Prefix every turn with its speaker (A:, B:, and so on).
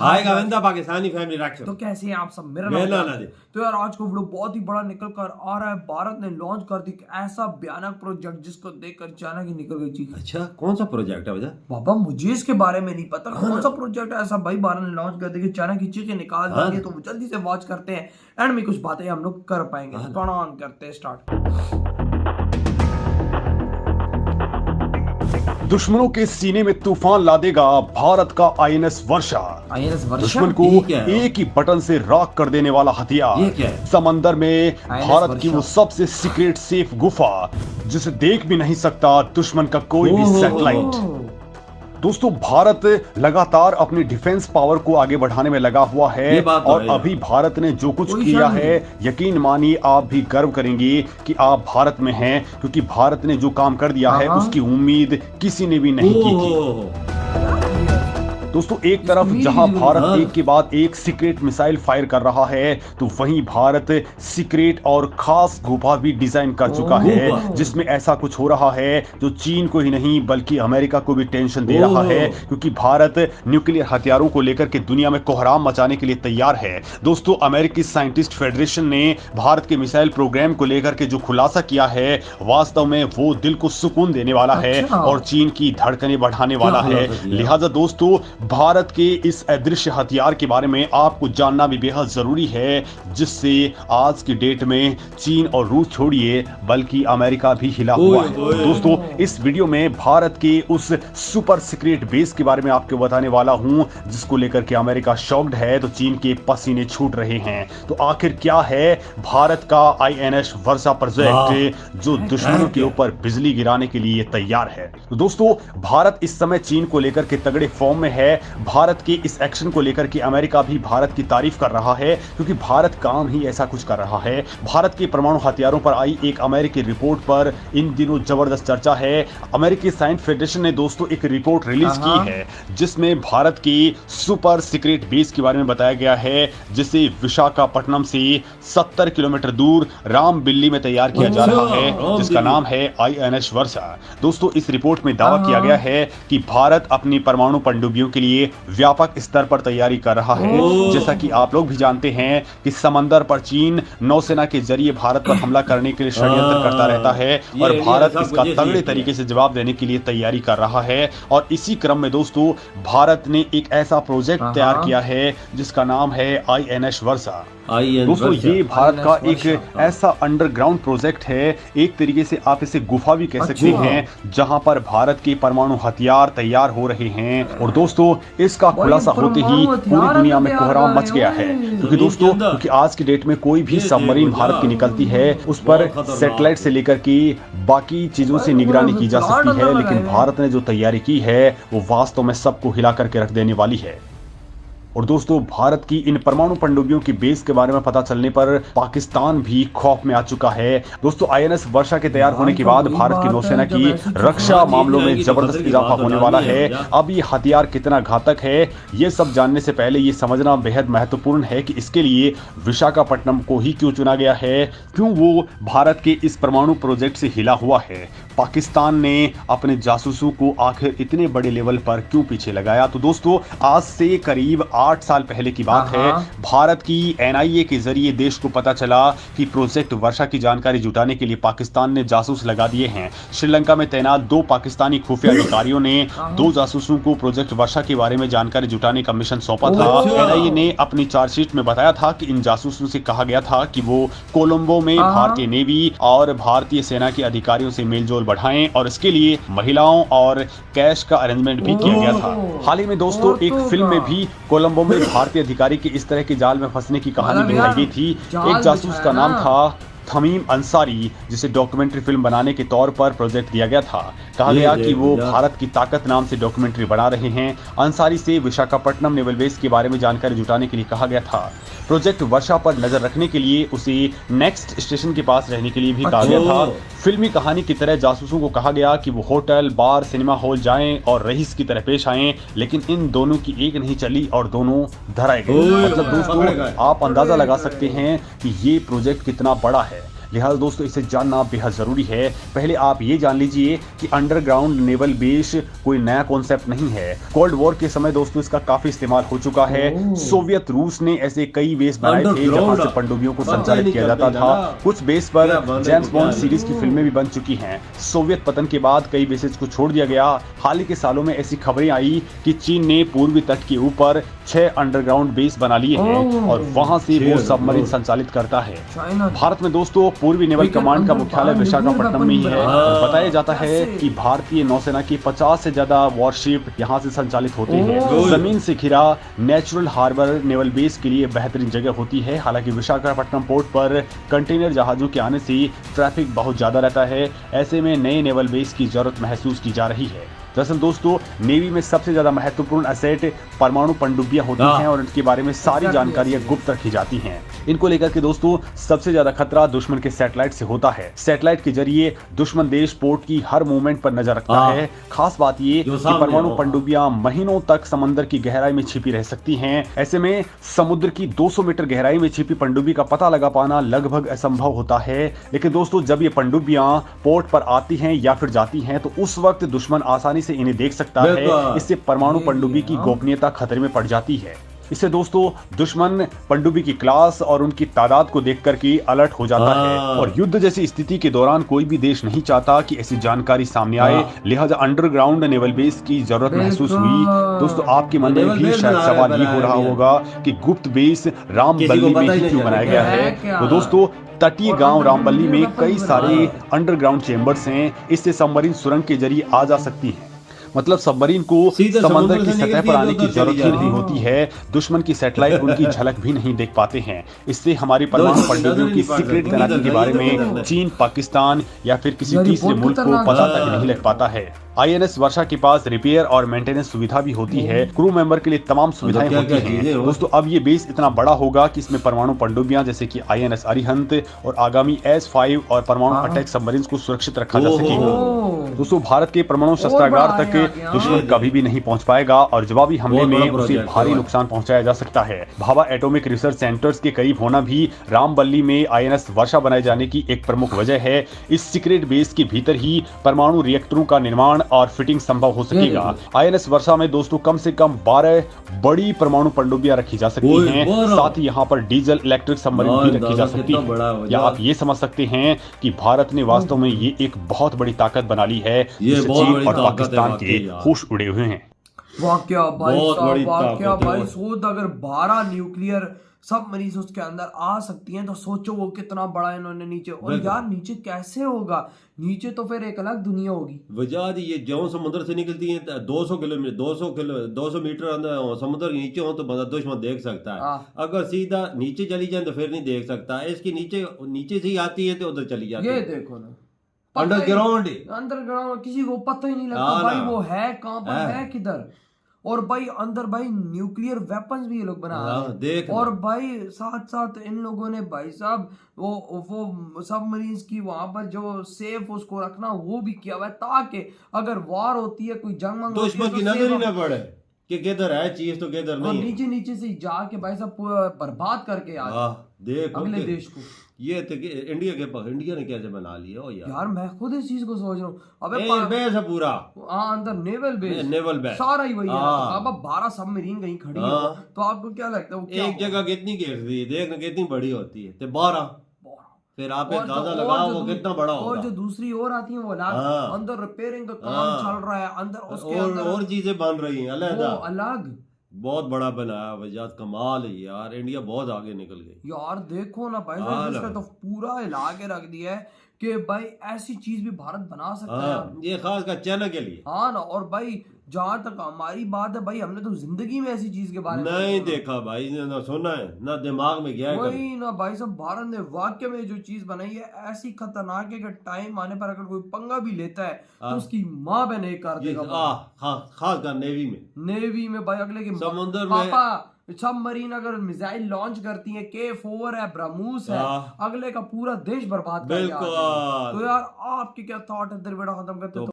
A: हाय Govinda Pakistani family reaction.
B: तो कैसे हैं आप सब? मेरा
A: मेरा
B: नाम
A: नाम है।
B: तो यार आज का वीडियो बहुत ही बड़ा निकल कर आ रहा है। भारत ने लॉन्च कर दी ऐसा भयानक प्रोजेक्ट जिसको देखकर चाइना की निकल गई चीख।
A: अच्छा, कौन सा प्रोजेक्ट है वजह?
B: बाबा मुझे इसके बारे में नहीं पता कौन सा प्रोजेक्ट है ऐसा। भाई भारत ने लॉन्च कर दी कि चाइना की चीखें निकाल दी है, तो जल्दी से वॉच करते हैं एंड में कुछ बातें हम लोग कर पाएंगे। तो ऑन करते हैं स्टार्ट।
C: दुश्मनों के सीने में तूफान ला देगा भारत का आईएनएस वर्षा। दुश्मन को एक ही बटन से राख कर देने वाला हथियार। समंदर में भारत की वो सबसे सीक्रेट सेफ गुफा जिसे देख भी नहीं सकता दुश्मन का कोई भी सैटेलाइट। दोस्तों, भारत लगातार अपनी डिफेंस पावर को आगे बढ़ाने में लगा हुआ है और अभी भारत ने जो कुछ किया है, यकीन मानिए आप भी गर्व करेंगे कि आप भारत में हैं, क्योंकि भारत ने जो काम कर दिया है उसकी उम्मीद किसी ने भी नहीं की थी। दोस्तों, एक तरफ जहां भारत एक के बाद एक सीक्रेट मिसाइल फायर कर रहा है, तो वहीं भारत सीक्रेट और खास गुफा भी डिजाइन कर चुका है, जिसमें ऐसा कुछ हो रहा है जो चीन को ही नहीं बल्कि अमेरिका को भी टेंशन दे रहा है, क्योंकि भारत न्यूक्लियर हथियारों को लेकर के दुनिया में कोहराम मचाने के लिए तैयार है। दोस्तों, अमेरिकी साइंटिस्ट फेडरेशन ने भारत के मिसाइल प्रोग्राम को लेकर के जो खुलासा किया है, वास्तव में वो दिल को सुकून देने वाला है और चीन की धड़कनें बढ़ाने वाला है। लिहाजा दोस्तों, भारत के इस अदृश्य हथियार के बारे में आपको जानना भी बेहद जरूरी है, जिससे आज की डेट में चीन और रूस छोड़िए बल्कि अमेरिका भी हिला हुआ है। दोस्तों, इस वीडियो में भारत के उस सुपर सीक्रेट बेस के बारे में आपको बताने वाला हूं, जिसको लेकर के अमेरिका शॉक्ड है तो चीन के पसीने छूट रहे हैं। तो आखिर क्या है भारत का आईएनएस वर्षा प्रोजेक्ट जो दुश्मनों के ऊपर बिजली गिराने के लिए तैयार है? तो दोस्तों, भारत इस समय चीन को लेकर के तगड़े फॉर्म में है। भारत के इस एक्शन को लेकर के अमेरिका भी भारत की तारीफ कर रहा है, क्योंकि भारत काम ही ऐसा कुछ कर रहा है। भारत के परमाणु हथियारों पर आई एक अमेरिकी रिपोर्ट पर इन दिनों जबरदस्त चर्चा है। अमेरिकी साइंस फेडरेशन ने दोस्तों एक रिपोर्ट रिलीज की है, जिसमें भारत की सुपर सीक्रेट बेस के बारे में बताया गया है, जिसे विशाखापट्टनम से 70 किलोमीटर दूर रामबिल्ली में तैयार किया जा रहा है, जिसका नाम है आईएनएस वर्षा। दोस्तों, इस रिपोर्ट में दावा किया गया है कि भारत अपनी परमाणु पनडुब्बियों के लिए व्यापक स्तर पर तैयारी कर रहा है। जैसा कि आप लोग भी जानते हैं कि समंदर पर चीन नौसेना के जरिए भारत पर हमला करने के लिए षड्यंत्र करता रहता है और भारत इसका तगड़े तरीके से जवाब देने के लिए तैयारी कर रहा है। और इसी क्रम में दोस्तों, भारत ने एक ऐसा प्रोजेक्ट तैयार किया है जिसका नाम है आईएनएस वर्षा। दोस्तों, ये भारत का एक ऐसा अंडरग्राउंड प्रोजेक्ट है, एक तरीके से आप इसे गुफा भी कह सकते हैं, जहां पर भारत के परमाणु हथियार तैयार हो रहे हैं। और दोस्तों, इसका खुलासा होते ही पूरी दुनिया में कोहराम मच गया है, क्योंकि दोस्तों क्योंकि आज की डेट में कोई भी सबमरीन भारत की निकलती है, उस पर सैटेलाइट से लेकर के बाकी चीजों से निगरानी की जा सकती है, लेकिन भारत ने जो तैयारी की है वो वास्तव में सबको हिला करके रख देने वाली है। और दोस्तों, भारत की इन परमाणु पनडुब्बियों की बेस के बारे में पता चलने पर पाकिस्तान भी खौफ में आ चुका है। दोस्तों, आईएनएस वर्षा के तैयार होने के बाद भारत की नौसेना की रक्षा मामलों में जबरदस्त इजाफा होने वाला है। अब ये हथियार कितना घातक है, ये सब जानने से पहले ये समझना बेहद महत्वपूर्ण है कि इसके लिए विशाखापट्टनम को ही क्यों चुना गया है, क्यों वो भारत के इस परमाणु प्रोजेक्ट से हिला हुआ है, पाकिस्तान ने अपने जासूसों को आखिर इतने बड़े लेवल पर क्यों पीछे लगाया। तो दोस्तों, आज से करीब 8 साल पहले की बात है, भारत की एनआईए के जरिए देश को पता चला कि प्रोजेक्ट वर्षा की जानकारी जुटाने के लिए पाकिस्तान ने जासूस लगा दिए हैं। श्रीलंका में तैनात 2 पाकिस्तानी खुफिया अधिकारियों ने 2 जासूसों को प्रोजेक्ट वर्षा के बारे में जानकारी जुटाने का मिशन सौंपा था। एनआईए ने अपनी चार्जशीट में बताया था कि इन जासूसों से कहा गया था कि वो कोलंबो में भारतीय नेवी और भारतीय सेना के अधिकारियों से मेलजोल बढ़ाएं, और इसके लिए महिलाओं और कैश का अरेंजमेंट भी किया गया था। हाल ही में दोस्तों, एक फिल्म में भी कोलंबो में भारतीय अधिकारी के इस तरह के जाल में फंसने की कहानी दिखाई गई थी। एक जासूस का नाम था तमीम अंसारी, जिसे डॉक्यूमेंट्री फिल्म बनाने के तौर पर प्रोजेक्ट दिया गया था। कहा गया कि वो भारत की ताकत नाम से डॉक्यूमेंट्री बना रहे हैं। अंसारी से विशाखापट्टनम नेवल बेस के बारे में जानकारी जुटाने के लिए कहा गया था। प्रोजेक्ट वर्षा पर नजर रखने के लिए उसे नेक्स्ट स्टेशन के पास रहने के लिए भी कहा गया था। फिल्मी कहानी की तरह जासूसों को कहा गया कि वो होटल, बार, सिनेमा हॉल जाएं और रईस की तरह पेश आएं, लेकिन इन दोनों की एक नहीं चली और दोनों धराए गए। मतलब दोस्तों, आप अंदाजा लगा सकते हैं कि ये प्रोजेक्ट कितना बड़ा है। लिहाजा दोस्तों इसे जानना बेहद जरूरी है। पहले आप ये जान लीजिए कि अंडरग्राउंड नेवल बेस कोई नया कॉन्सेप्ट नहीं है। कोल्ड वॉर के समय दोस्तों इसका काफी इस्तेमाल हो चुका है। सोवियत रूस ने ऐसे कई बेस बनाए थे जहां से पनडुब्बियों को संचालित किया जाता था। कुछ बेस पर जेम्स बॉन्ड सीरीज की फिल्में भी बन चुकी हैं। सोवियत पतन के बाद कई बेसेस को छोड़ दिया गया। हाल ही के सालों में ऐसी खबरें आई कि चीन ने पूर्वी तट के ऊपर 6 अंडरग्राउंड बेस बना लिए हैं और वहां से वो सबमरीन संचालित करता है। भारत में दोस्तों पूर्वी नेवल कमांड का मुख्यालय विशाखापट्टनम में ही है। बताया जाता है कि भारतीय नौसेना की 50 से ज्यादा वॉरशिप यहां से संचालित होते हैं। जमीन से घिरा नेचुरल हार्बर नेवल बेस के लिए बेहतरीन जगह होती है। हालांकि विशाखापट्टनम पोर्ट पर कंटेनर जहाजों के आने से ट्रैफिक बहुत ज्यादा रहता है। ऐसे में नए नेवल बेस की जरूरत महसूस की जा रही है। दरअसल दोस्तों नेवी में सबसे ज्यादा महत्वपूर्ण एसेट परमाणु पनडुब्बियां होती हैं और इनके बारे में सारी जानकारियां गुप्त रखी जाती हैं। इनको लेकर के दोस्तों सबसे ज्यादा खतरा दुश्मन के सैटेलाइट से होता है। सैटेलाइट के जरिए दुश्मन देश पोर्ट की हर मूवमेंट पर नजर रखता है। खास बात ये कि परमाणु पनडुब्बियां महीनों तक समंदर की गहराई में छिपी रह सकती हैं। ऐसे में समुद्र की 200 मीटर गहराई में छिपी पनडुब्बी का पता लगा पाना लगभग असंभव होता है। लेकिन दोस्तों जब ये पनडुब्बियां पोर्ट पर आती हैं या फिर जाती हैं तो उस वक्त दुश्मन आसानी से इन्हें देख सकता है। इससे परमाणु पनडुब्बी की गोपनीयता खतरे में पड़ जाती है। इससे दोस्तों दुश्मन पनडुब्बी की क्लास और उनकी तादाद को देखकर के अलर्ट हो जाता है और युद्ध जैसी स्थिति के दौरान कोई भी देश नहीं चाहता कि ऐसी जानकारी सामने आए। लिहाजा अंडरग्राउंड नेवल बेस की जरूरत महसूस हुई। दोस्तों आपके मन में भी शायद सवाल ये हो रहा होगा कि गुप्त बेस रामबल्ली में ही क्यों बनाया गया है। तो दोस्तों तटीय गांव रामबल्ली में कई सारे अंडरग्राउंड चेंबर्स हैं। इससे सबमरीन सुरंग के जरिए आ जा सकती है। मतलब सबमरीन को समंदर की सतह पर आने की जरूरत ही नहीं होती है। दुश्मन की सैटेलाइट उनकी झलक भी नहीं देख पाते हैं। इससे हमारी परमाणु पनडुब्बियों की सीक्रेट तैनाती के बारे में चीन, पाकिस्तान या फिर किसी तीसरे मुल्क को पता तक नहीं लग पाता है। INS वर्षा के पास रिपेयर और मेंटेनेंस सुविधा भी होती है। क्रू मेंबर के लिए तमाम सुविधाएं होती हैं। दोस्तों अब ये बेस इतना बड़ा होगा कि इसमें परमाणु पनडुब्बियां जैसे कि INS अरिहंत और आगामी S5 और परमाणु अटैक सबमरीन को सुरक्षित रखा जा सकेगा। दोस्तों भारत के परमाणु शस्त्रागार तक दुश्मन कभी भी नहीं पहुंच पाएगा और जवाबी हमले में उसे भारी नुकसान पहुंचाया जा सकता है। भाभा एटॉमिक रिसर्च सेंटर्स के करीब होना भी रामबल्ली में INS वर्षा बनाए जाने की एक प्रमुख वजह है। इस सीक्रेट बेस के भीतर ही परमाणु रिएक्टरों का निर्माण और फिटिंग संभव हो सकेगा। INS वर्षा में दोस्तों कम से कम 12 बड़ी परमाणु पनडुब्बियां रखी जा सकती हैं। साथ ही यहाँ पर डीजल इलेक्ट्रिक सबमरीन भी रखी जा सकती है। या आप ये समझ सकते हैं कि भारत ने वास्तव में ये एक बहुत बड़ी ताकत बना ली है जिससे चीन और पाकिस्तान के होश उड़े हुए हैं।
B: वाकया भाई, वाकया भाई, सोच अगर 12 न्यूक्लियर सबमरीन उसके अंदर आ सकती हैं तो सोचो वो कितना बड़ा इन्होंने नीचे। और यार नीचे कैसे होगा? नीचे तो फिर एक अलग दुनिया होगी।
A: वजह ये जो समुद्र से निकलती है 200 किलोमीटर 200 मीटर अंदर समुद्र के नीचे हो तो बंदा दुश्मन देख सकता है। अगर सीधा नीचे चली जाए तो फिर नहीं देख सकता। इसकी नीचे से ही आती है तो उधर चली जाती है।
B: ये देखो ना
A: अंडरग्राउंड
B: किसी को पता ही नहीं लगता भाई वो है कहाँ पर है किधर। और भाई अंदर भाई न्यूक्लियर वेपन्स भी ये लोग बना रहे हैं। और भाई साथ साथ इन लोगों ने भाई साहब वो सबमरीन्स की वहां पर जो सेफ उसको रखना वो भी किया हुआ है ताकि अगर वार होती है कोई जंग मंग
A: दुश्मन की नजर ही ना पड़े कि किधर है चीज तो किधर नहीं।
B: नीचे नीचे से जाके भाई साहब बर्बाद करके आ अगले देश को।
A: ये इंडिया ने कैसे बना लिया हो
B: यार मैं खुद इस चीज को सोच रहा हूँ।
A: अबे बेस है पूरा
B: अंदर नेवल बेस सारा ही वही है। अब 12 सबमरीन कहीं खड़ी हो तो आपको क्या लगता है
A: एक जगह कितनी घेरती है? देखना कितनी बड़ी होती है। 12 फिर आप अंदाजा लगाओ वो कितना बड़ा होगा।
B: और जो दूसरी ओर आती है वो अंदर रिपेयरिंग का काम चल रहा है। अंदर उसके अंदर
A: और चीजें बन रही हैं
B: अलग
A: बहुत बड़ा बनाया वजात। कमाल है यार, इंडिया बहुत आगे निकल गई
B: यार। देखो ना भाई इसका तो पूरा हिला के रख दिया है कि भाई ऐसी चीज भी भारत बना सकता है।
A: ये खास कर चाइना के लिए।
B: हाँ ना। और भाई जहाँ तक हमारी बात है भाई हमने तो जिंदगी में ऐसी चीज के बारे में
A: नहीं देखा भाई, ना सुना है ना दिमाग में गया है
B: वही ना भाई साहब। भारत ने वाकई में जो चीज बनाई है ऐसी खतरनाक है कि टाइम आने पर अगर कोई पंगा भी लेता है तो उसकी माँ बहन नहीं कर देगा।
A: खास कर नेवी में भाई अगले के
B: समुद्र में सबमरीन अगर मिसाइल लॉन्च करती है K4 है, ब्रह्मोस है, अगले का पूरा देश बर्बाद कर दिया। तो यार आपके क्या थॉट है? खत्म करते